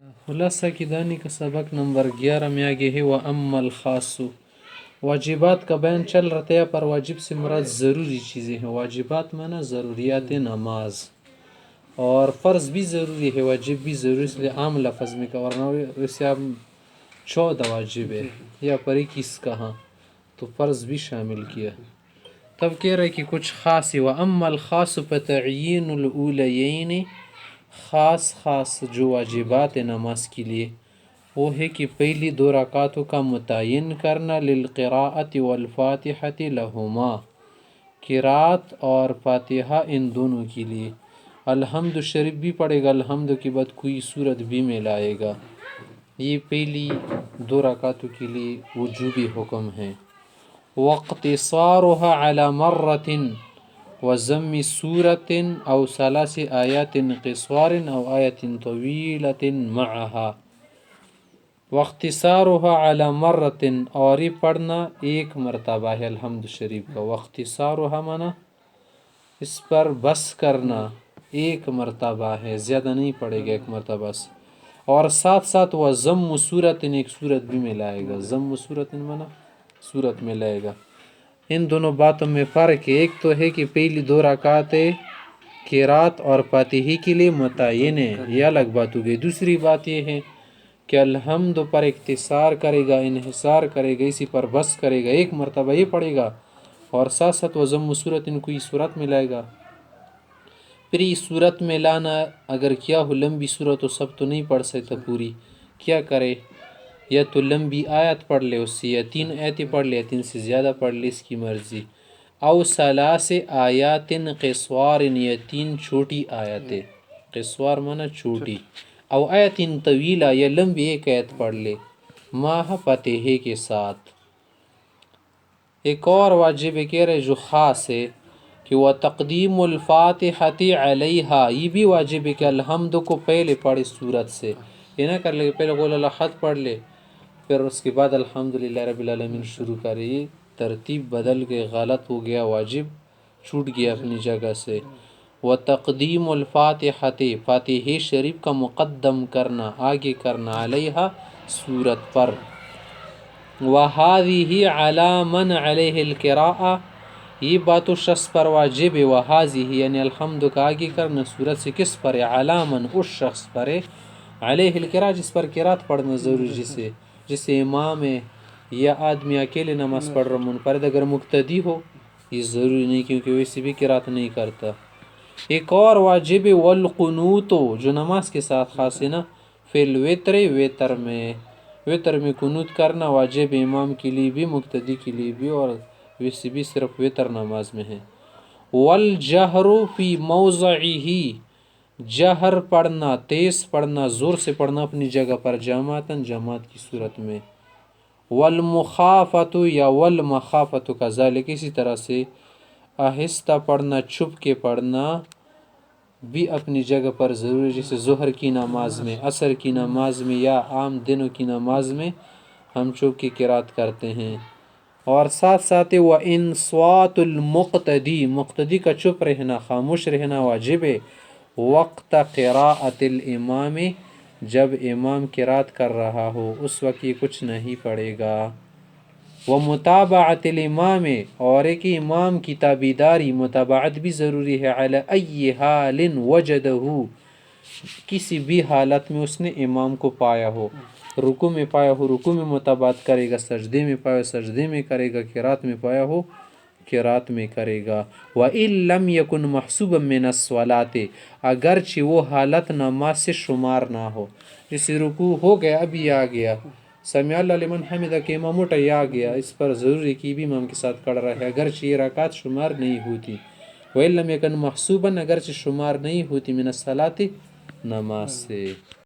خلاصہ کی دانی کا سبق نمبر 11 میں آگے ہے وَأَمَّا الْخَاصُ۔ واجبات کا بیان چل رہا تھا، پر واجب سے مراد ضروری چیزیں ہیں۔ واجبات مانا ضروریات نماز، اور فرض بھی ضروری ہے، واجب بھی ضروری، اس لیے عام لفظ میں کہا، ورنہ ویسے آپ 14 واجب ہے یا پر 21 کہاں تو فرض بھی شامل کیا۔ تب کہہ رہے کہ کچھ خاص ہے، وَأَمَّا الْخَاصُ فَتَعْيِينُ الْأُولَيَيْنِ۔ خاص جو واجبات نماز کے لیے وہ ہے کہ پہلی 2 رکعتوں کا متعین کرنا، للقراءة والفاتحة لہما، قرات اور فاتحہ ان دونوں کے لیے۔ الحمد شریف بھی پڑھے گا، الحمد کے بعد کوئی صورت بھی میں لائے گا، یہ پہلی 2 رکعتوں کے لیے وجوبی حکم ہے۔ واقتصارها على مرة وضم سورة أو 3 آیات قصار أو آیت طویلة معها۔ واختصارها على مرة، اور یہ پڑھنا ایک مرتبہ ہے الحمد شریف کا۔ واختصارها مانا اس پر بس کرنا، ایک مرتبہ ہے، زیادہ نہیں پڑھے گا ایک مرتبہ سے، اور ساتھ ساتھ وضم سورة، ایک صورت بھی میں لائے گا، ضم سورة مانا صورت میں لائے گا۔ ان دونوں باتوں میں فرق ہے، ایک تو ہے کہ پہلی 2 رکعتیں قرات اور فاتحی کے لیے متعین ہے، یہ الگ بات ہو گئی۔ دوسری بات یہ ہے کہ الحمد پر اختصار کرے گا، انحصار کرے گا، اسی پر بس کرے گا، ایک مرتبہ یہ پڑھے گا، اور ساتھ ساتھ وضم صورت، ان کو یہ صورت میں لائے گا۔ پھر یہ صورت میں لانا اگر کیا ہو لمبی صورت تو سب تو نہیں پڑھ سکتا پوری، کیا کرے، یا تو لمبی آیت پڑھ لے اس سے، یا 3 آیتیں پڑھ لے، یا 3 سے زیادہ پڑھ لے، اس کی مرضی۔ او 3 آیات قصوار، یا 3 چھوٹی آیتیں، قصوار مانا چھوٹی، او آیت طویلہ، یا لمبی ایک آیت پڑھ لے، ماہ فاتحے کے ساتھ۔ ایک اور واجب کہہ رہے جو خاص ہے کہ وَتَقْدِيمُ الْفَاتِحَةِ عَلَيْهَا، یہ بھی واجب ہے کہ الحمد کو پہلے پڑھے صورت سے، یہ نہ کر لے پہلے قول الاحد پڑھ لے پھر اس کے بعد الحمدللہ رب العالمین شروع کرے، یہ ترتیب بدل کے غلط ہو گیا، واجب چھوٹ گیا اپنی جگہ سے۔ وَتَقْدِيمُ الْفَاتِحَةِ، فاتحہ شریف کا مقدم کرنا، آگے کرنا، علیہا صورت پر۔ وَهَذِهِ عَلَى مَنْ عَلَيْهِ الْقِرَاءَ، یہ بات و شخص پر واجب ہے، وَهَذِهِ یعنی الحمد کا آگے کرنا صورت سے، کس پر ہے، عَلَى مَنْ اس شخص پر ہے، علیہ القراء جس پر قرات پڑھنا ضروری، جسے امام ہے یا آدمی اکیلے نماز پڑھ رہا منفرد، اگر مقتدی ہو یہ ضروری نہیں، کیونکہ ویسے بھی قرات نہیں کرتا۔ ایک اور واجب ہے والقنوت، جو نماز کے ساتھ خاص ہے نا، فی الوتر، وتر میں قنوت کرنا واجب ہے، امام کے لیے بھی، مقتدی کے لیے بھی، اور ویسے بھی صرف وتر نماز میں ہے۔ والجہر فی موضعہ، جہر پڑھنا، تیز پڑھنا، زور سے پڑھنا اپنی جگہ پر، جماعتاً جماعت کی صورت میں۔ والمخافت یا والمخافت کذالک، اسی طرح سے آہستہ پڑھنا، چھپ کے پڑھنا بھی اپنی جگہ پر ضروری، جیسے ظہر کی نماز میں، عصر کی نماز میں، یا عام دنوں کی نماز میں ہم چھپ کے قرات کرتے ہیں۔ اور ساتھ ساتھ وَإِنصَاتُ الْمُقْتَدِي، مقتدی کا چپ رہنا، خاموش رہنا واجب ہے، وقت قراءت الامام، جب امام قرات کر رہا ہو اس وقت یہ کچھ نہیں پڑھے گا۔ ومتابعت الامام، اور ایک امام کی تابعداری، متابعت بھی ضروری ہے، علی ای حال وجدہ، کسی بھی حالت میں اس نے امام کو پایا ہو، رکوع میں پایا ہو رکوع میں متابعت کرے گا، سجدے میں پایا ہو سجدے میں کرے گا، قرات میں پایا ہو قرات میں کرے گا۔ وَإِن لَمْ يَكُنْ مَحْسُوبًا مِنَ الصَّلَاةِ، اگرچہ وہ حالت نماز سے شمار نہ ہو، جیسے رکوع ہو گیا ابھی آ گیا، سمع اللہ لمن حمدہ کہ امام اٹھا آ گیا، اس پر ضروری کہ بھی امام کے ساتھ کھڑا رہے، اگرچہ یہ رکعت شمار نہیں ہوتی۔ وَإِن لَمْ يَكُنْ مَحْسُوبًا، اگرچہ شمار نہیں ہوتی، مِنَ الصَّلَاةِ نماز سے۔